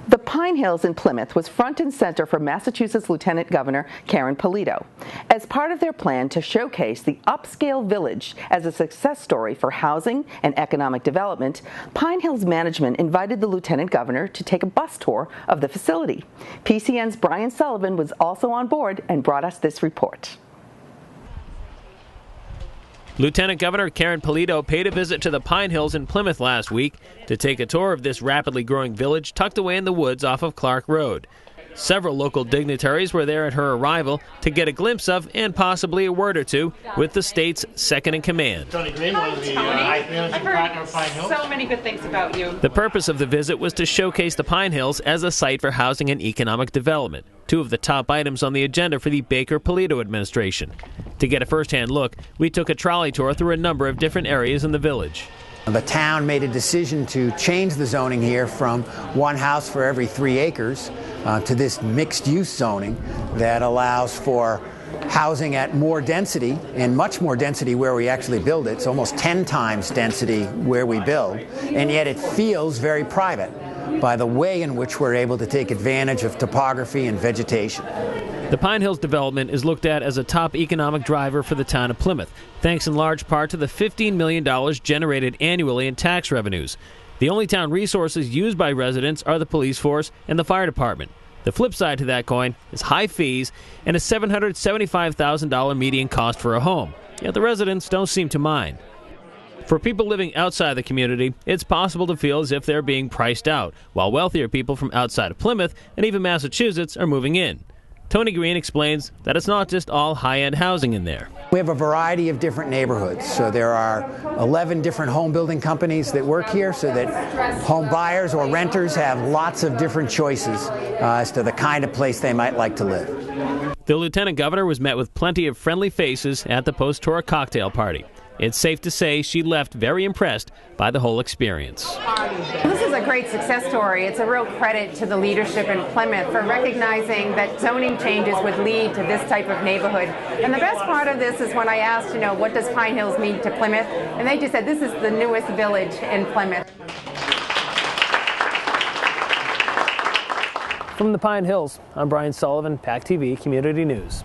The Pinehills in Plymouth was front and center for Massachusetts Lieutenant Governor Karyn Polito as part of their plan to showcase the upscale village as a success story for housing and economic development. Pinehills management invited the Lieutenant Governor to take a bus tour of the facility. PCN's Sullivan was also on board and brought us this report. Lieutenant Governor Karyn Polito paid a visit to the Pinehills in Plymouth last week to take a tour of this rapidly growing village tucked away in the woods off of Clark Road. Several local dignitaries were there at her arrival to get a glimpse of and possibly a word or two with the state's second-in-command. Tony Green, one of the managing partner of Pinehills. So many good things about you. The purpose of the visit was to showcase the Pinehills as a site for housing and economic development, two of the top items on the agenda for the Baker-Polito administration. To get a first-hand look, we took a trolley tour through a number of different areas in the village. The town made a decision to change the zoning here from one house for every 3 acres to this mixed-use zoning that allows for housing at more density, and much more density where we actually build it. It's almost 10 times density where we build, and yet it feels very private by the way in which we're able to take advantage of topography and vegetation. The Pinehills development is looked at as a top economic driver for the town of Plymouth, thanks in large part to the $15 million generated annually in tax revenues. The only town resources used by residents are the police force and the fire department. The flip side to that coin is high fees and a $775,000 median cost for a home. Yet the residents don't seem to mind. For people living outside the community, it's possible to feel as if they're being priced out, while wealthier people from outside of Plymouth and even Massachusetts are moving in. Tony Green explains that it's not just all high-end housing in there. We have a variety of different neighborhoods. So there are 11 different home building companies that work here so that home buyers or renters have lots of different choices as to the kind of place they might like to live. The Lieutenant Governor was met with plenty of friendly faces at the post-tour cocktail party. It's safe to say she left very impressed by the whole experience. This is a great success story. It's a real credit to the leadership in Plymouth for recognizing that zoning changes would lead to this type of neighborhood. And the best part of this is when I asked, what does Pinehills mean to Plymouth? And they just said this is the newest village in Plymouth. From the Pinehills, I'm Sullivan, PACTV Community News.